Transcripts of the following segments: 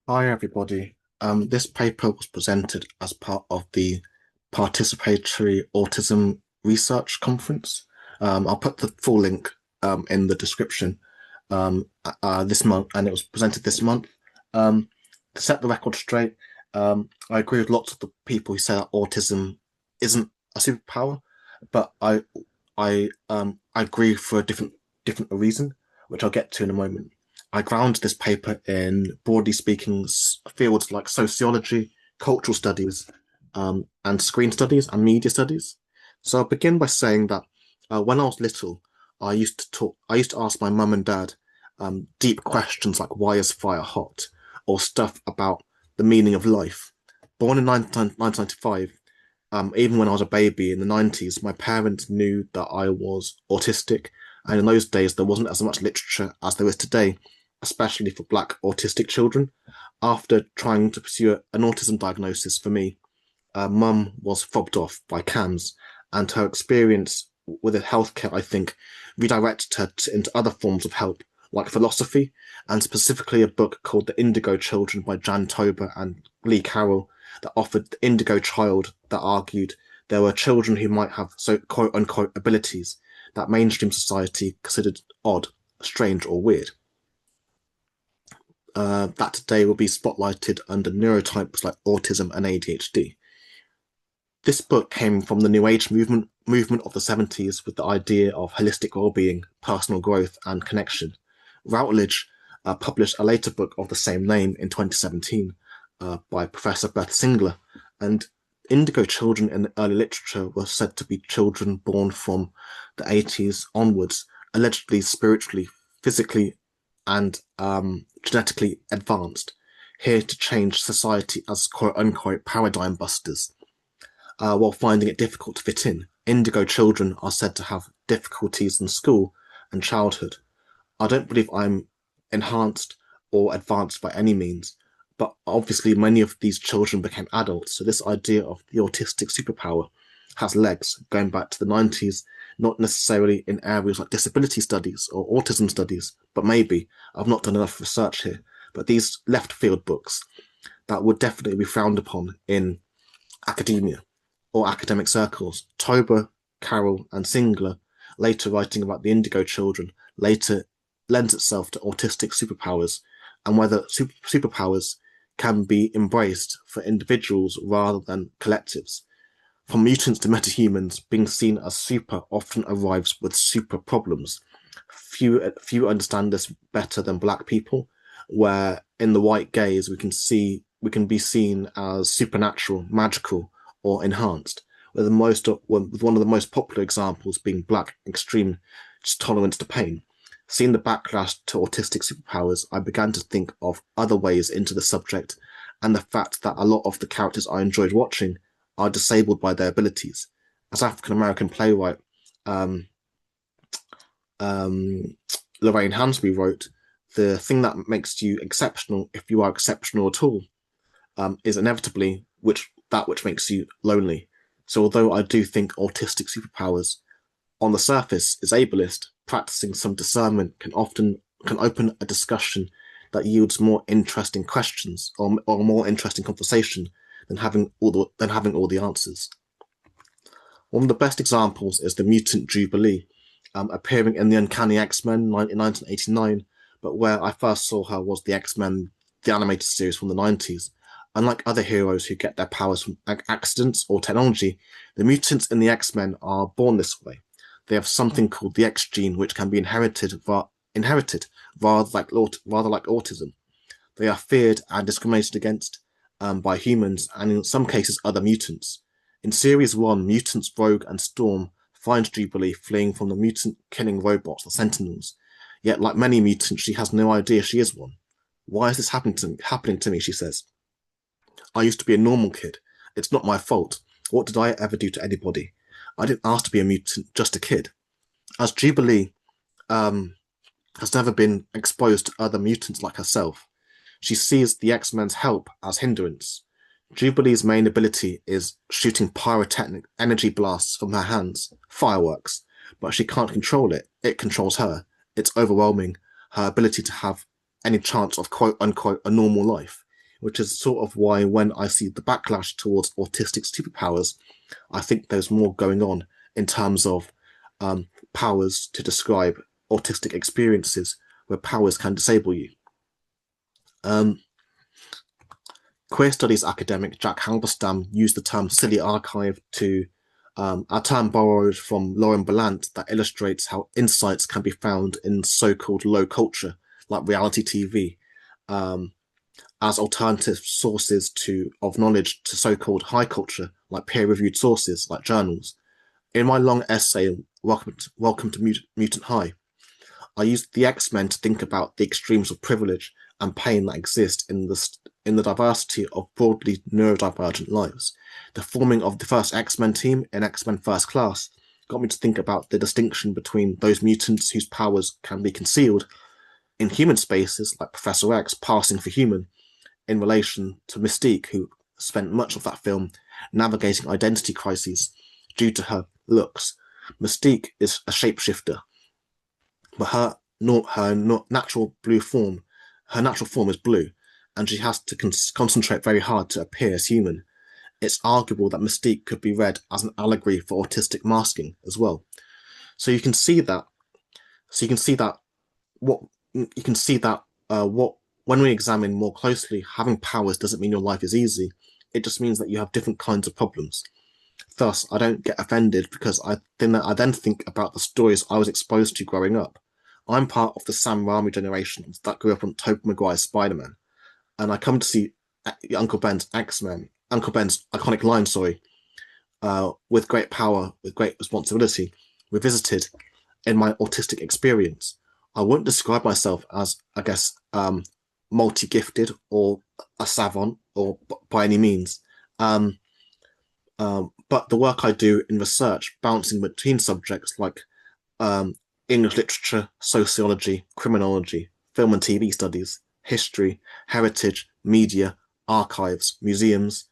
Hi, everybody. This paper was presented as part of the Participatory Autism Research Conference. I'll put the full link in the description this month, and it was presented this month. To set the record straight, I agree with lots of the people who say that autism isn't a superpower, but I agree for a different reason, which I'll get to in a moment. I ground this paper in, broadly speaking, fields like sociology, cultural studies, and screen studies and media studies. So I'll begin by saying that when I was little, I used to ask my mum and dad deep questions like why is fire hot, or stuff about the meaning of life. Born in 1995, even when I was a baby in the 90s, my parents knew that I was autistic, and in those days there wasn't as much literature as there is today, especially for Black autistic children. After trying to pursue an autism diagnosis for me, mum was fobbed off by CAMS, and her experience with healthcare, I think, redirected her into other forms of help, like philosophy, and specifically a book called The Indigo Children by Jan Tober and Lee Carroll that offered the Indigo Child that argued there were children who might have so quote unquote abilities that mainstream society considered odd, strange, or weird. That today will be spotlighted under neurotypes like autism and ADHD. This book came from the New Age movement of the 70s with the idea of holistic well-being, personal growth, and connection. Routledge published a later book of the same name in 2017 by Professor Beth Singler, and indigo children in the early literature were said to be children born from the 80s onwards, allegedly spiritually, physically, and genetically advanced, here to change society as quote unquote paradigm busters, while finding it difficult to fit in. Indigo children are said to have difficulties in school and childhood. I don't believe I'm enhanced or advanced by any means, but obviously many of these children became adults, so this idea of the autistic superpower has legs going back to the 90s, not necessarily in areas like disability studies or autism studies, but maybe. I've not done enough research here. But these left field books that would definitely be frowned upon in academia or academic circles. Tober, Carroll, and Singler, later writing about the indigo children, later lends itself to autistic superpowers and whether superpowers can be embraced for individuals rather than collectives. From mutants to metahumans, being seen as super often arrives with super problems. Few understand this better than Black people, where in the white gaze we can be seen as supernatural, magical, or enhanced. With one of the most popular examples being Black extreme tolerance to pain. Seeing the backlash to autistic superpowers, I began to think of other ways into the subject, and the fact that a lot of the characters I enjoyed watching are disabled by their abilities. As African American playwright um, um, Lorraine Hansby wrote, the thing that makes you exceptional, if you are exceptional at all, is inevitably which makes you lonely. So although I do think autistic superpowers on the surface is ableist, practicing some discernment can open a discussion that yields more interesting questions or more interesting conversation than having all the answers. One of the best examples is the mutant Jubilee, appearing in the Uncanny X-Men in 1989, but where I first saw her was the X-Men, the animated series from the 90s. Unlike other heroes who get their powers from accidents or technology, the mutants in the X-Men are born this way. They have something called the X gene, which can be inherited rather like autism. They are feared and discriminated against by humans and in some cases other mutants. In Series 1, mutants Rogue and Storm find Jubilee fleeing from the mutant-killing robots, the Sentinels. Yet, like many mutants, she has no idea she is one. Why is this happening to me, she says. I used to be a normal kid. It's not my fault. What did I ever do to anybody? I didn't ask to be a mutant, just a kid. As Jubilee has never been exposed to other mutants like herself, she sees the X-Men's help as hindrance. Jubilee's main ability is shooting pyrotechnic energy blasts from her hands, fireworks, but she can't control it. It controls her. It's overwhelming her ability to have any chance of quote unquote a normal life. which is sort of why when I see the backlash towards autistic superpowers, I think there's more going on in terms of powers to describe autistic experiences where powers can disable you. Um, Queer studies academic Jack Halberstam used the term silly archive to a term borrowed from Lauren Ballant that illustrates how insights can be found in so-called low culture, like reality TV, um, as alternative sources of knowledge to so-called high culture, like peer-reviewed sources, like journals. In my long essay, Welcome to Mutant High, I used the X-Men to think about the extremes of privilege and pain that exist in the diversity of broadly neurodivergent lives. The forming of the first X-Men team in X-Men First Class got me to think about the distinction between those mutants whose powers can be concealed in human spaces, like Professor X passing for human, in relation to Mystique, who spent much of that film navigating identity crises due to her looks. Mystique is a shapeshifter, but her natural blue form, her natural form is blue, and she has to concentrate very hard to appear as human. It's arguable that Mystique could be read as an allegory for autistic masking as well. So you can see that. So you can see that what you can see that what when we examine more closely, having powers doesn't mean your life is easy. It just means that you have different kinds of problems. Thus, I don't get offended because I then think about the stories I was exposed to growing up. I'm part of the Sam Raimi generation that grew up on Tobey Maguire's Spider-Man, and I come to see Uncle Ben's X-Men, Uncle Ben's iconic line, with great power, with great responsibility, revisited in my autistic experience. I wouldn't describe myself as, I guess, multi-gifted or a savant or by any means. But the work I do in research, bouncing between subjects like English literature, sociology, criminology, film and TV studies, history, heritage, media, archives, museums,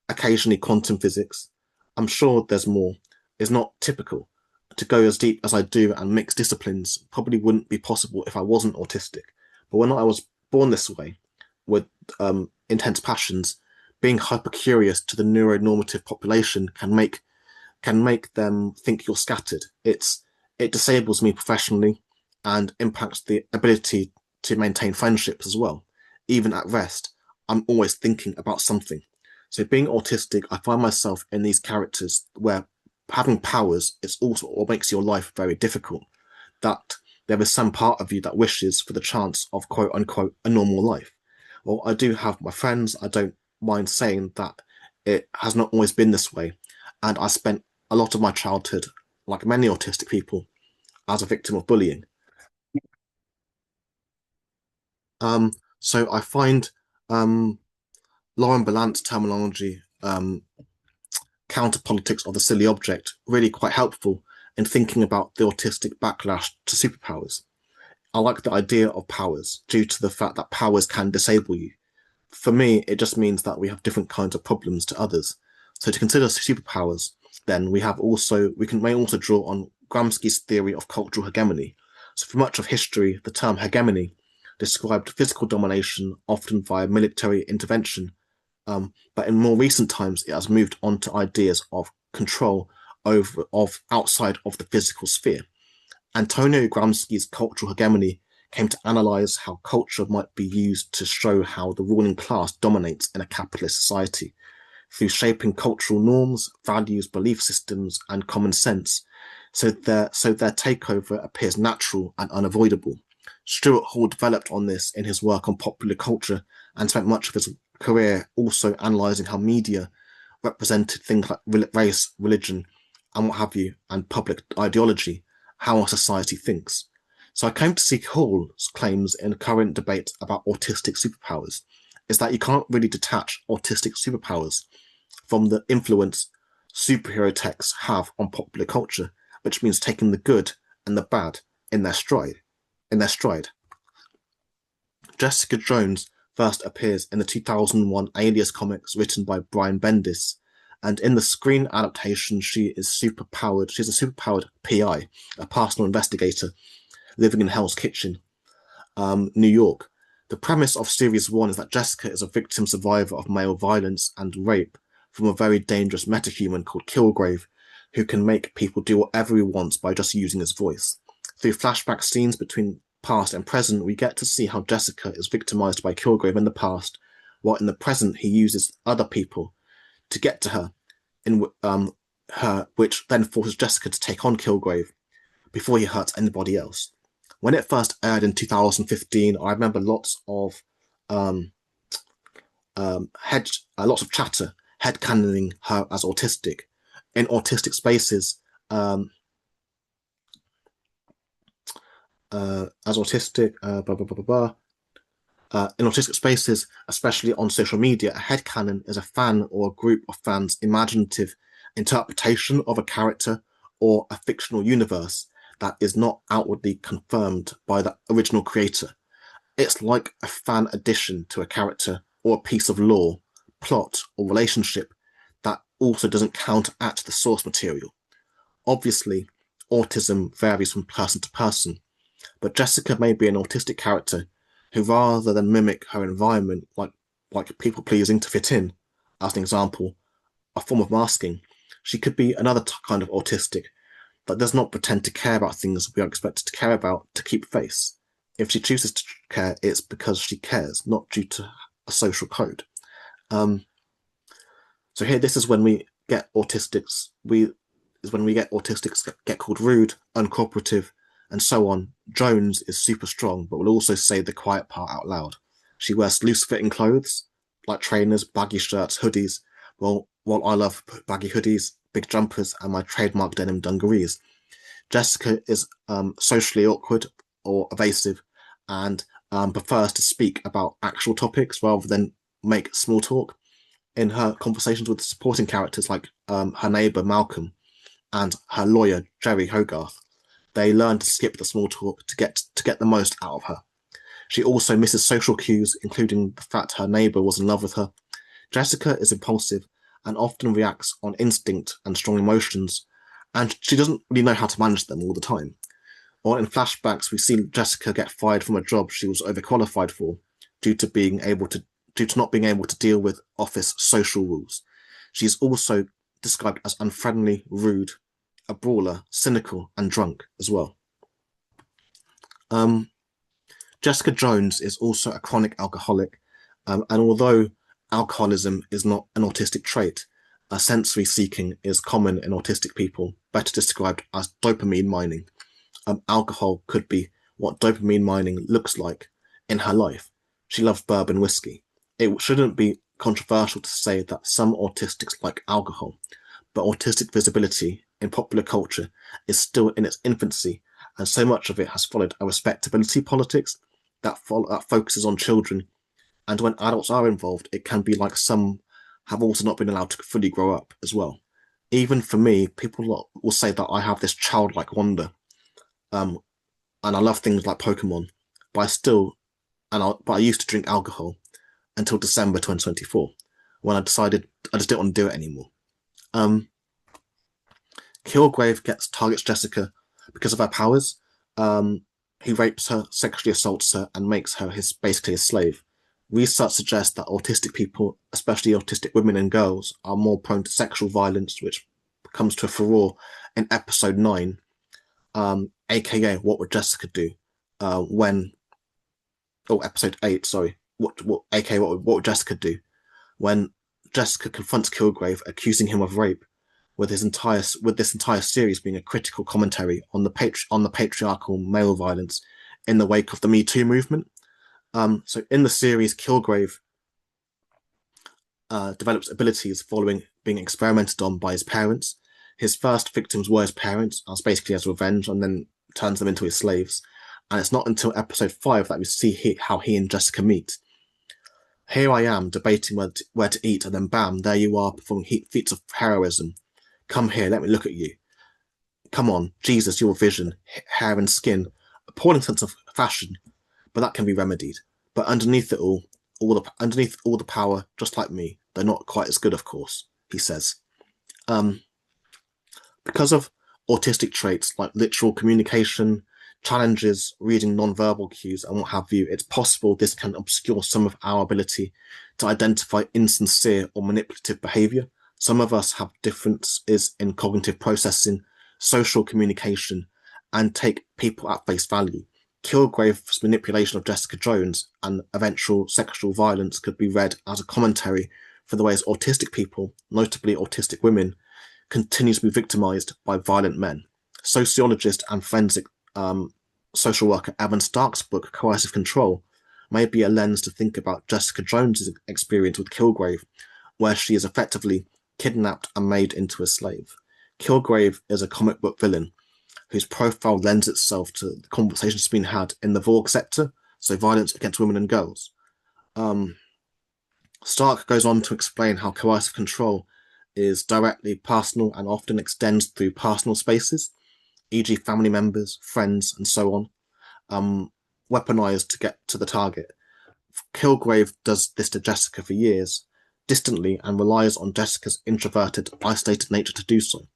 occasionally quantum physics. I'm sure there's more. Is not typical. To go as deep as I do and mix disciplines probably wouldn't be possible if I wasn't autistic. But when I was born this way, with intense passions, being hyper curious to the neuronormative population can make them think you're scattered. It disables me professionally and impacts the ability to maintain friendships as well. Even at rest, I'm always thinking about something. So being autistic, I find myself in these characters where having powers is also what makes your life very difficult. That there is some part of you that wishes for the chance of quote unquote a normal life. Well, I do have my friends. I don't mind saying that it has not always been this way. And I spent a lot of my childhood, like many autistic people, as a victim of bullying. So I find Lauren Ballant's terminology, counter politics of the silly object, really quite helpful in thinking about the autistic backlash to superpowers. I like the idea of powers due to the fact that powers can disable you. For me, it just means that we have different kinds of problems to others. So to consider superpowers, then we may also draw on Gramsci's theory of cultural hegemony. So for much of history, the term hegemony described physical domination, often via military intervention. But in more recent times, it has moved on to ideas of control outside of the physical sphere. Antonio Gramsci's cultural hegemony came to analyze how culture might be used to show how the ruling class dominates in a capitalist society through shaping cultural norms, values, belief systems, and common sense, so their takeover appears natural and unavoidable. Stuart Hall developed on this in his work on popular culture and spent much of his career also analysing how media represented things like race, religion, and what have you, and public ideology, how our society thinks. So I came to see Hall's claims in a current debate about autistic superpowers, is that you can't really detach autistic superpowers from the influence superhero texts have on popular culture, which means taking the good and the bad in their stride. Jessica Jones first appears in the 2001 Alias comics written by Brian Bendis, and in the screen adaptation, she is superpowered. She's a superpowered PI, a personal investigator living in Hell's Kitchen, New York. The premise of series 1 is that Jessica is a victim survivor of male violence and rape from a very dangerous metahuman called Kilgrave, who can make people do whatever he wants by just using his voice. Through flashback scenes between past and present, we get to see how Jessica is victimized by Kilgrave in the past, while in the present he uses other people to get to her, which then forces Jessica to take on Kilgrave before he hurts anybody else. When it first aired in 2015, I remember lots of chatter headcanoning her as autistic. In autistic spaces, blah, blah, blah, blah, blah. In autistic spaces, especially on social media, a headcanon is a fan or a group of fans' imaginative interpretation of a character or a fictional universe that is not outwardly confirmed by the original creator. It's like a fan addition to a character or a piece of lore, plot, or relationship that also doesn't counteract the source material. Obviously, autism varies from person to person, but Jessica may be an autistic character who, rather than mimic her environment like people pleasing to fit in, as an example, a form of masking, she could be another kind of autistic that does not pretend to care about things we are expected to care about to keep face. If she chooses to care, it's because she cares, not due to a social code. So here, this is when we get autistics. Autistics get called rude, uncooperative, and so on. Jones is super strong, but will also say the quiet part out loud. She wears loose-fitting clothes, like trainers, baggy shirts, hoodies. While I love baggy hoodies, big jumpers, and my trademark denim dungarees. Jessica is socially awkward or evasive and prefers to speak about actual topics rather than make small talk. In her conversations with supporting characters like her neighbour Malcolm and her lawyer Jerry Hogarth, they learn to skip the small talk to get the most out of her. She also misses social cues, including the fact her neighbour was in love with her. Jessica is impulsive and often reacts on instinct and strong emotions, and she doesn't really know how to manage them all the time. Or in flashbacks, we see Jessica get fired from a job she was overqualified for due to not being able to deal with office social rules. She is also described as unfriendly, rude, a brawler, cynical, and drunk as well. Jessica Jones is also a chronic alcoholic, and although alcoholism is not an autistic trait, sensory seeking is common in autistic people, better described as dopamine mining. Alcohol could be what dopamine mining looks like in her life. She loves bourbon whiskey. It shouldn't be controversial to say that some autistics like alcohol, but autistic visibility in popular culture is still in its infancy, and so much of it has followed a respectability politics that focuses on children. And when adults are involved, it can be like some have also not been allowed to fully grow up as well. Even for me, people will say that I have this childlike wonder, and I love things like Pokemon, but I used to drink alcohol until December 2024, when I decided I just didn't want to do it anymore. Kilgrave targets Jessica because of her powers. He rapes her, sexually assaults her, and makes her basically a slave. Research suggests that autistic people, especially autistic women and girls, are more prone to sexual violence, which comes to a furore in episode 9, aka What Would Jessica Do? Episode 8, sorry. What would Jessica do? When Jessica confronts Kilgrave, accusing him of rape, with this entire series being a critical commentary on the patriarchal male violence in the wake of the Me Too movement. So in the series, Kilgrave develops abilities following being experimented on by his parents. His first victims were his parents, as basically as revenge, and then turns them into his slaves. And it's not until episode 5 that we see how he and Jessica meet. Here I am debating where to eat, and then bam, there you are performing feats of heroism. Come here, let me look at you. Come on, Jesus, your vision, hair and skin, appalling sense of fashion, but that can be remedied. But underneath it all the power, just like me, though not quite as good, of course, he says. Because of autistic traits like literal communication, challenges reading non-verbal cues and what have you, it's possible this can obscure some of our ability to identify insincere or manipulative behavior. Some of us have differences in cognitive processing, social communication, and take people at face value. Kilgrave's manipulation of Jessica Jones and eventual sexual violence could be read as a commentary for the ways autistic people, notably autistic women, continue to be victimized by violent men. Sociologist and forensic social worker Evan Stark's book, Coercive Control, may be a lens to think about Jessica Jones's experience with Kilgrave, where she is effectively kidnapped and made into a slave. Kilgrave is a comic book villain whose profile lends itself to the conversations being had in the Vogue sector, so violence against women and girls. Stark goes on to explain how coercive control is directly personal and often extends through personal spaces, e.g. family members, friends, and so on, weaponized to get to the target. Kilgrave does this to Jessica for years, distantly, and relies on Jessica's introverted, isolated nature to do so.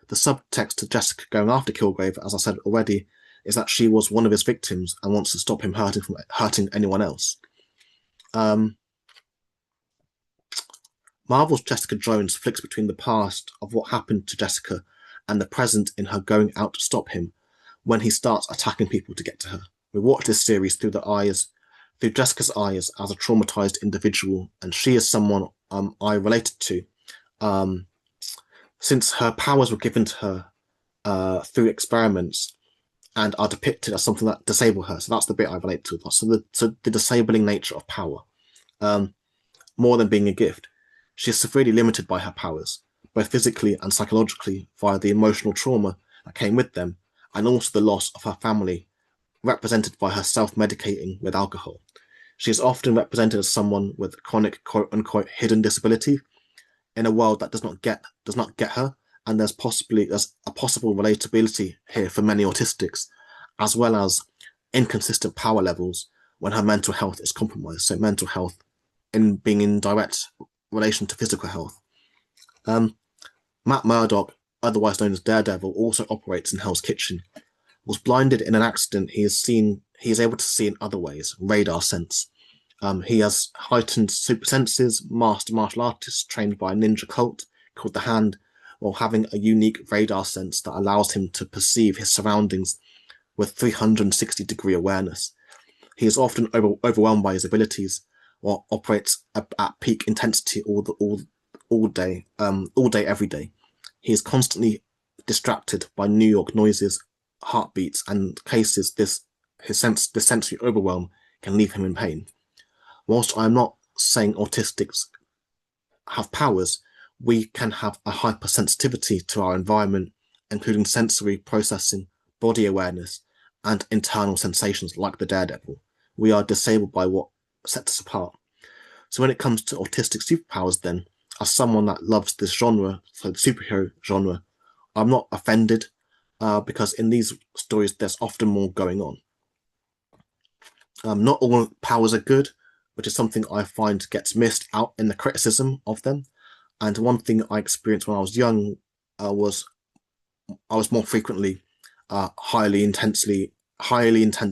The subtext to Jessica going after Kilgrave, as I said already, is that she was one of his victims and wants to stop him from hurting anyone else. Marvel's Jessica Jones flicks between the past of what happened to Jessica and the present in her going out to stop him when he starts attacking people to get to her. We watch this series through Jessica's eyes as a traumatized individual, and she is someone I related to, since her powers were given to her through experiments and are depicted as something that disable her. So that's the bit I relate to. So the disabling nature of power, more than being a gift. She is severely limited by her powers, both physically and psychologically, via the emotional trauma that came with them, and also the loss of her family, represented by her self-medicating with alcohol. She is often represented as someone with chronic quote-unquote hidden disability in a world that does not get her, and there's a possible relatability here for many autistics, as well as inconsistent power levels when her mental health is compromised. So mental health in being in direct relation to physical health. Matt Murdock, otherwise known as Daredevil, also operates in Hell's Kitchen. Was blinded in an accident, he is able to see in other ways, radar sense. He has heightened super senses, master martial artist trained by a ninja cult called The Hand, while having a unique radar sense that allows him to perceive his surroundings with 360-degree awareness. He is often overwhelmed by his abilities, or operates at peak intensity all day, every day. He is constantly distracted by New York noises, heartbeats, and cases. This sensory overwhelm can leave him in pain. Whilst I'm not saying autistics have powers, we can have a hypersensitivity to our environment, including sensory processing, body awareness, and internal sensations like the Daredevil. We are disabled by what sets us apart. So when it comes to autistic superpowers then, as someone that loves this genre, so the superhero genre, I'm not offended because in these stories there's often more going on. Not all powers are good, which is something I find gets missed out in the criticism of them. And one thing I experienced when I was young was I was more frequently highly intense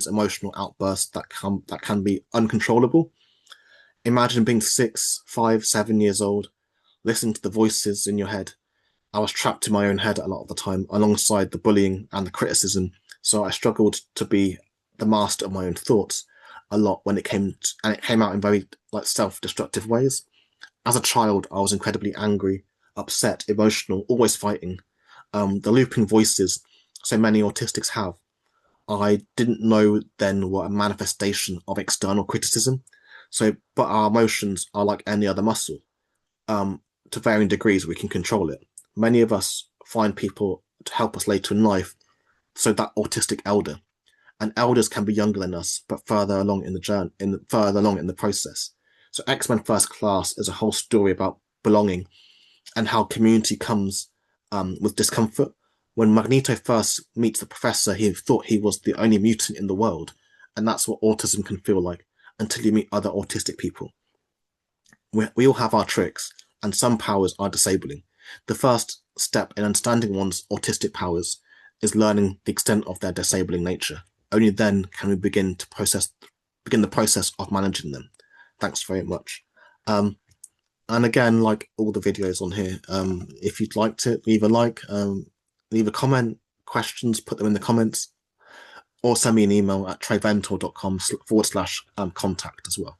emotional outbursts that can be uncontrollable. Imagine being 6, 5, 7 years old, listening to the voices in your head. I was trapped in my own head a lot of the time, alongside the bullying and the criticism. So I struggled to be the master of my own thoughts a lot when it came out in very self-destructive ways. As a child, I was incredibly angry, upset, emotional, always fighting. The looping voices so many autistics have, I didn't know then were a manifestation of external criticism. But our emotions are like any other muscle. To varying degrees, we can control it. Many of us find people to help us later in life, so that autistic elder. And elders can be younger than us, but further along in the process. So X-Men First Class is a whole story about belonging and how community comes with discomfort. When Magneto first meets the professor, he thought he was the only mutant in the world, and that's what autism can feel like until you meet other autistic people. We all have our tricks, and some powers are disabling. The first step in understanding one's autistic powers is learning the extent of their disabling nature. only then can we begin the process of managing them. Thanks very much. And again, like all the videos on here, if you'd like to leave a comment, questions, put them in the comments, or send me an email at treyventour.com/contact as well.